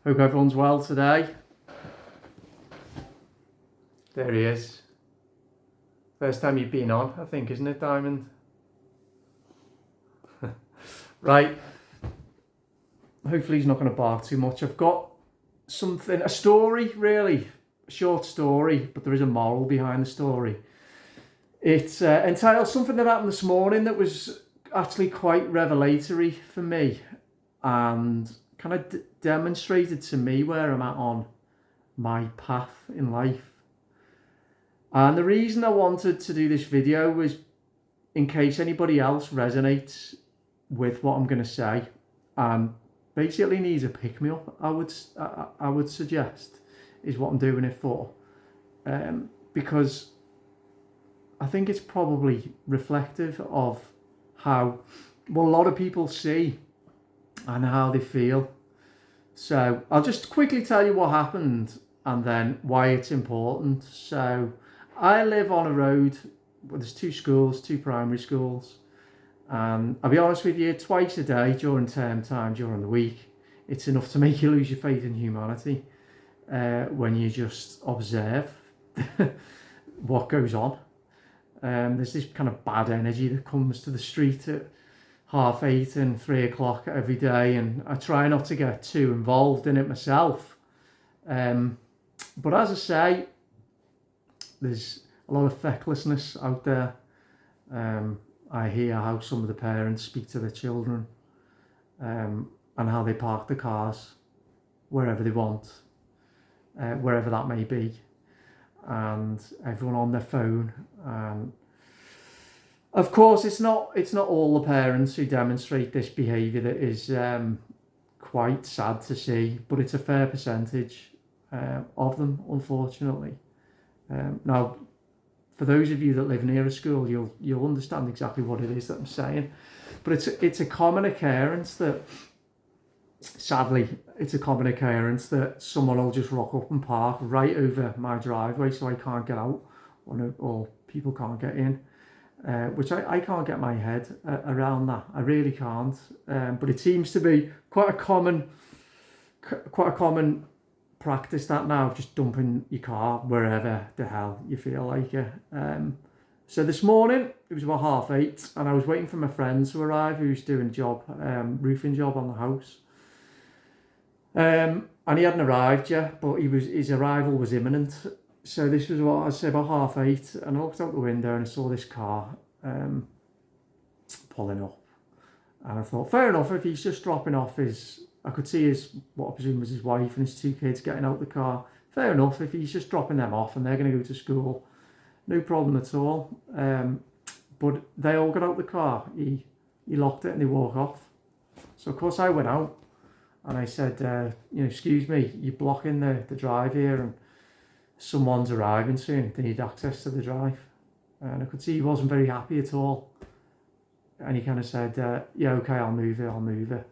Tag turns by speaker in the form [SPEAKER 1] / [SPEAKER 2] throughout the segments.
[SPEAKER 1] Hope everyone's well today. There he is. First time you've been on, I think, isn't it, Diamond? Right. Hopefully he's not going to bark too much. I've got something, a story really, a short story, but there is a moral behind the story. It's entitled Something That Happened This Morning that was actually quite revelatory for me and kind of demonstrated to me where I'm at on my path in life. And the reason I wanted to do this video was in case anybody else resonates with what I'm going to say and basically needs a pick-me-up, I would suggest is what I'm doing it for. Because I think it's probably reflective of how what a lot of people see and how they feel. So I'll just quickly tell you what happened and then why it's important. So I live on a road where there's two schools, two primary schools. And I'll be honest with you, twice a day during term time, during the week, it's enough to make you lose your faith in humanity when you just observe what goes on. There's this kind of bad energy that comes to the street at 8:30 and 3 o'clock every day, and I try not to get too involved in it myself. But as I say, there's a lot of fecklessness out there. I hear how some of the parents speak to their children and how they park the cars wherever they want, wherever that may be, and everyone on their phone. And of course, it's not all the parents who demonstrate this behaviour that is quite sad to see, but it's a fair percentage of them, unfortunately. Now, for those of you that live near a school, you'll understand exactly what it is that I'm saying. But it's a common occurrence that, sadly, it's a common occurrence that someone will just rock up and park right over my driveway so I can't get out, or people can't get in, which I can't get my head around that. I really can't. But it seems to be quite a common practice that now, of just dumping your car wherever the hell you feel like it. So this morning it was about 8:30 and I was waiting for my friend to arrive who's doing a job, roofing job on the house, and he hadn't arrived yet, but his arrival was imminent. So this was what I'd say about 8:30, and I looked out the window and I saw this car pulling up, and I thought, fair enough, if he's just dropping off I could see what I presume was his wife and his two kids getting out the car. Fair enough, if he's just dropping them off and they're going to go to school, no problem at all. But they all got out the car. He locked it and they walked off. So of course I went out and I said, excuse me, you're blocking the drive here and someone's arriving soon. They need access to the drive. And I could see he wasn't very happy at all. And he kind of said, yeah, okay, I'll move it.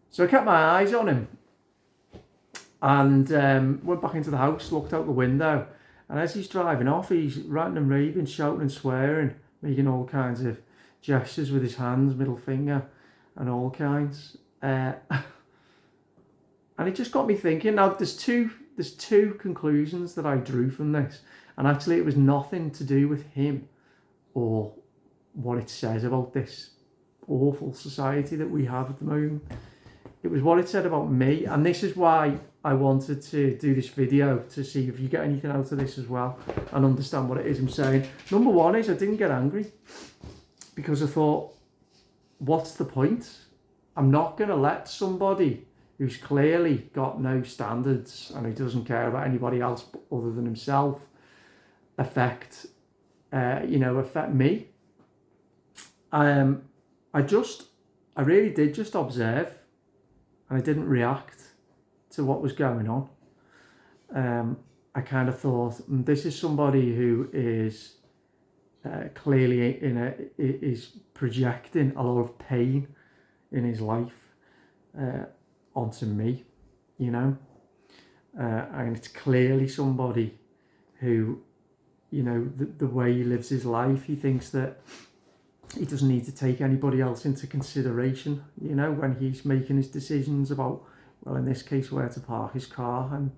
[SPEAKER 1] So I kept my eyes on him and went back into the house, looked out the window, and as he's driving off, he's ranting and raving, shouting and swearing, making all kinds of gestures with his hands, middle finger, and all kinds. And it just got me thinking. Now, there's two conclusions that I drew from this, and actually it was nothing to do with him or what it says about this awful society that we have at the moment. It was what it said about me, and this is why I wanted to do this video, to see if you get anything out of this as well and understand what it is I'm saying. Number one is I didn't get angry because I thought, what's the point? I'm not going to let somebody who's clearly got no standards and who doesn't care about anybody else other than himself affect me. I really did just observe, and I didn't react to what was going on. I kind of thought, this is somebody who is clearly is projecting a lot of pain in his life onto me, and it's clearly somebody who, the way he lives his life, he thinks that he doesn't need to take anybody else into consideration, when he's making his decisions about well, in this case, where to park his car, and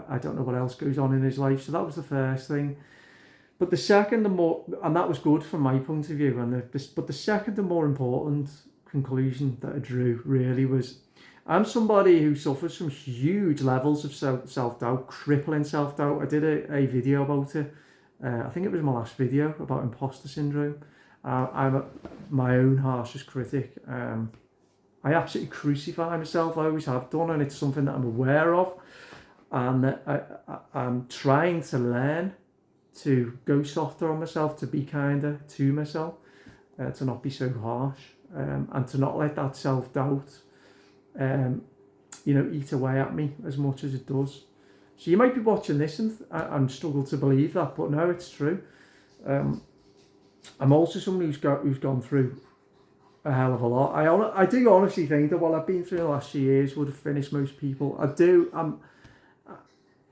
[SPEAKER 1] I don't know what else goes on in his life. So that was the first thing. But the second, and that was good from my point of view, but the second and more important conclusion that I drew really was, I'm somebody who suffers from huge levels of self-doubt, crippling self-doubt. I did a video about it. I think it was my last video about imposter syndrome. I'm my own harshest critic. I absolutely crucify myself. I always have done, and it's something that I'm aware of. And I'm trying to learn to go softer on myself, to be kinder to myself, to not be so harsh, and to not let that self-doubt, eat away at me as much as it does. So you might be watching this and struggle to believe that, but no, it's true. I'm also someone who's gone through a hell of a lot. I do honestly think that what I've been through in the last few years would have finished most people. I do.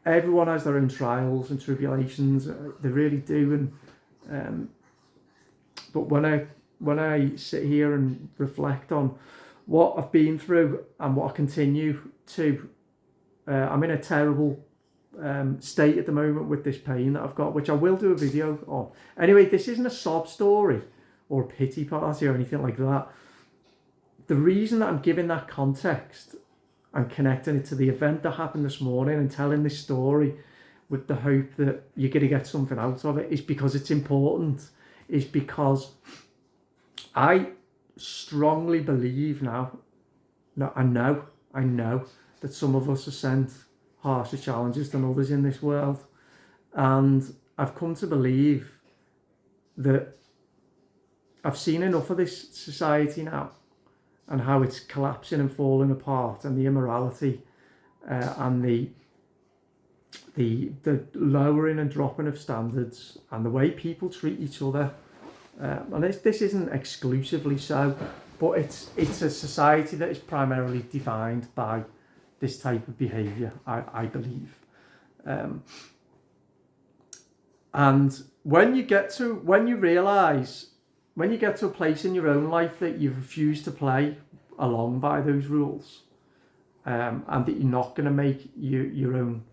[SPEAKER 1] Everyone has their own trials and tribulations. They really do. And but when I sit here and reflect on what I've been through and what I continue to, I'm in a terrible state at the moment with this pain that I've got, which I will do a video on. Anyway, this isn't a sob story or a pity party or anything like that. The reason that I'm giving that context and connecting it to the event that happened this morning and telling this story with the hope that you're going to get something out of it is because it's important, is because I strongly believe now, I know that some of us are sent harsher challenges than others in this world. And I've come to believe that I've seen enough of this society now, and how it's collapsing and falling apart, and the immorality and the lowering and dropping of standards, and the way people treat each other. And this isn't exclusively so, but it's a society that is primarily defined by this type of behaviour, I believe. And when you get to a place in your own life that you refuse to play along by those rules, and that you're not going to make your own,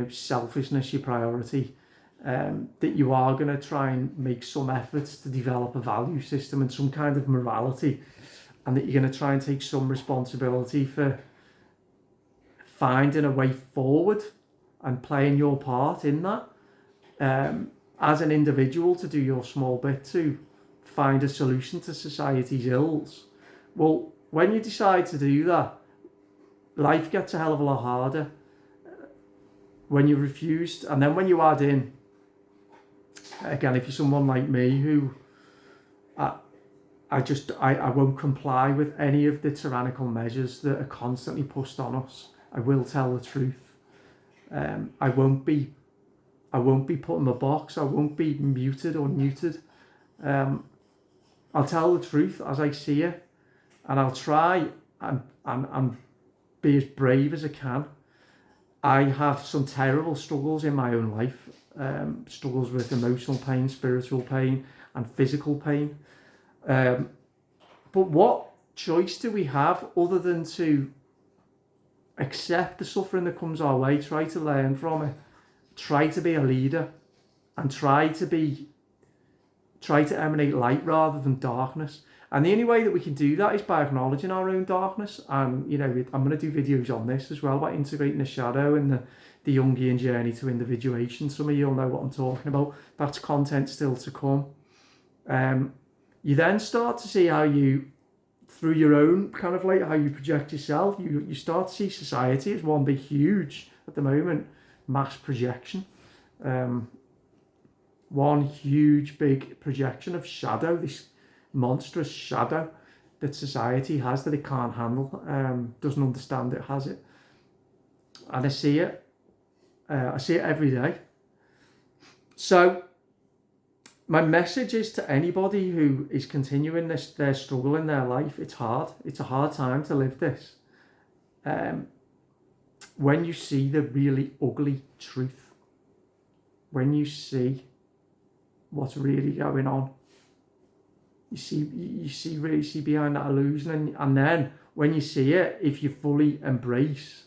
[SPEAKER 1] selfishness your priority, that you are going to try and make some efforts to develop a value system and some kind of morality, and that you're going to try and take some responsibility for finding a way forward and playing your part in that. As an individual, to do your small bit to find a solution to society's ills. Well, when you decide to do that, life gets a hell of a lot harder. When you refuse, and then when you add in, again, if you're someone like me who I won't comply with any of the tyrannical measures that are constantly pushed on us. I will tell the truth. I won't be put in a box. I won't be muted or neutered. I'll tell the truth as I see it, and I'll try and be as brave as I can. I have some terrible struggles in my own life, struggles with emotional pain, spiritual pain, and physical pain. But what choice do we have other than to accept the suffering that comes our way, try to learn from it, try to be a leader, and try to emanate light rather than darkness? And the only way that we can do that is by acknowledging our own darkness. And I'm going to do videos on this as well, about integrating the shadow and the Jungian journey to individuation. Some of you'll know what I'm talking about. That's content still to come. You then start to see how you, through your own kind of like how you project yourself, you start to see society as one big huge, at the moment, mass projection. One huge big projection of shadow, this monstrous shadow that society has that it can't handle, doesn't understand it has it. And I see it every day. So my message is to anybody who is continuing their struggle in their life, it's hard. It's a hard time to live this. When you see the really ugly truth, when you see what's really going on, you see behind that illusion, and then when you see it, if you fully embrace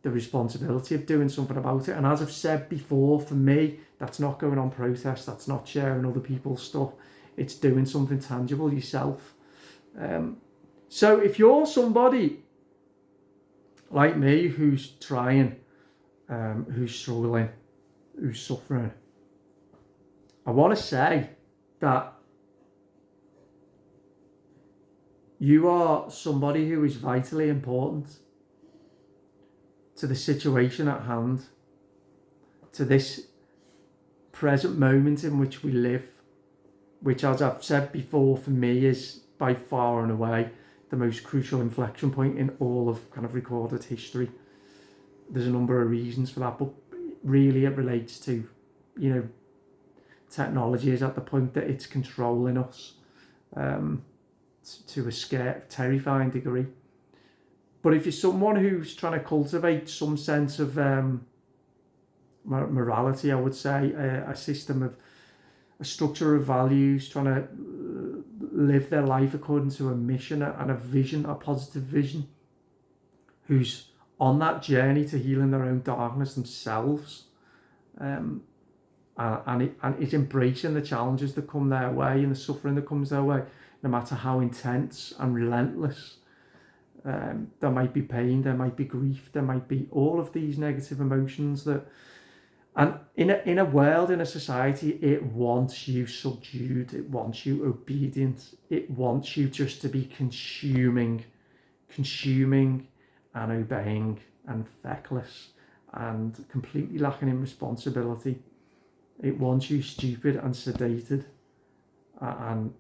[SPEAKER 1] the responsibility of doing something about it, and as I've said before, for me, that's not going on protest, that's not sharing other people's stuff, it's doing something tangible yourself. So if you're somebody like me who's trying, who's struggling, who's suffering, I want to say that you are somebody who is vitally important to the situation at hand, to this present moment in which we live, which, as I've said before, for me is by far and away the most crucial inflection point in all of kind of recorded history. There's a number of reasons for that, but really it relates to, you know, technology is at the point that it's controlling us to a scare, terrifying degree. But if you're someone who's trying to cultivate some sense of morality, I would say, a system of, a structure of values, trying to live their life according to a mission and a vision, a positive vision, who's on that journey to healing their own darkness themselves, and it's embracing the challenges that come their way and the suffering that comes their way, no matter how intense and relentless. There might be pain, there might be grief, there might be all of these negative emotions that, and in a world, in a society, it wants you subdued, it wants you obedient, it wants you just to be consuming and obeying and feckless and completely lacking in responsibility. It wants you stupid and sedated and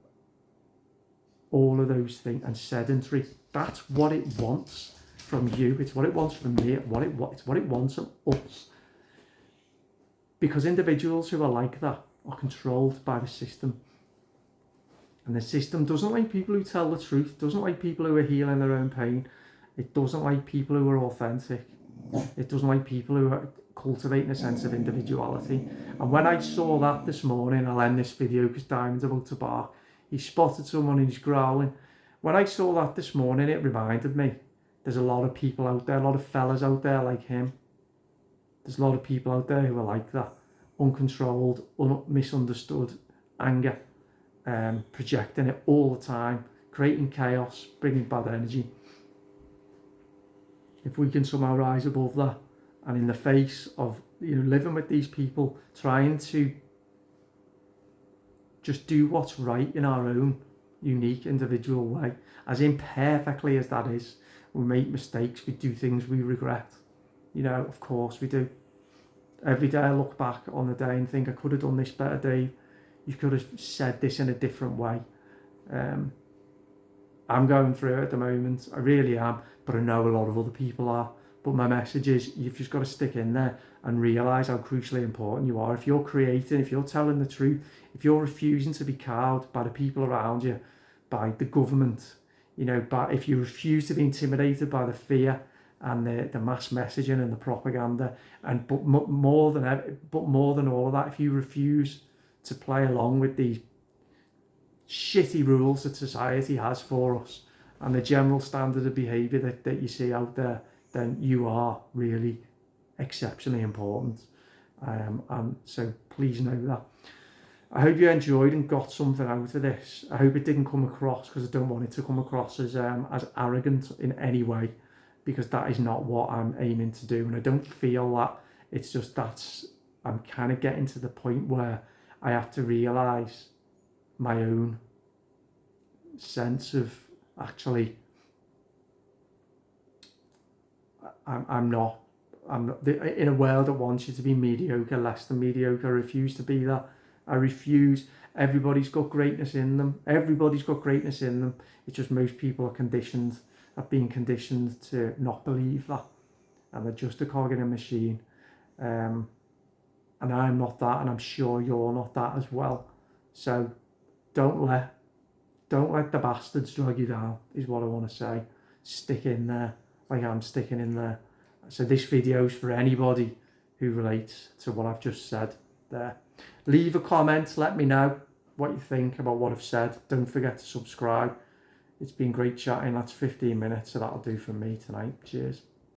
[SPEAKER 1] all of those things, and sedentary. That's what it wants from you. It's what it wants from me. It's what it wants from us. Because individuals who are like that are controlled by the system. And the system doesn't like people who tell the truth, doesn't like people who are healing their own pain. It doesn't like people who are authentic. It doesn't like people who are cultivating a sense of individuality. And when I saw that this morning, I'll end this video because Diamond's about to bark. He spotted someone and he's growling. When I saw that this morning, it reminded me there's a lot of people out there, a lot of fellas out there like him. There's a lot of people out there who are like that, uncontrolled, misunderstood anger, projecting it all the time, creating chaos, bringing bad energy. If we can somehow rise above that, and in the face of, you know, living with these people, trying to just do what's right in our own unique individual way, as imperfectly as that is, we make mistakes, we do things we regret. You know, of course we do. Every day I look back on the day and think, I could have done this better, Dave. You could have said this in a different way. I'm going through it at the moment. I really am, but I know a lot of other people are. But my message is, you've just got to stick in there and realise how crucially important you are. If you're creating, if you're telling the truth, if you're refusing to be cowed by the people around you, by the government, you know, if you refuse to be intimidated by the fear and the mass messaging and the propaganda, and but more than all of that, if you refuse to play along with these shitty rules that society has for us and the general standard of behaviour that you see out there, then you are really exceptionally important. And so please know that. I hope you enjoyed and got something out of this. I hope it didn't come across, because I don't want it to come across as arrogant in any way, because that is not what I'm aiming to do. And I don't feel that. It's just I'm kind of getting to the point where I have to realise my own sense of, actually, I'm not in a world that wants you to be mediocre, less than mediocre. I refuse to be that. I refuse. Everybody's got greatness in them. Everybody's got greatness in them. It's just most people are being conditioned to not believe that, and they're just a cog in a machine. And I'm not that, and I'm sure you're not that as well. So don't let the bastards drag you down, is what I want to say. Stick in there, like I'm sticking in there. So this video's for anybody who relates to what I've just said there. Leave a comment, let me know what you think about what I've said. Don't forget to subscribe. It's been great chatting. That's 15 minutes, so that'll do for me tonight. Cheers.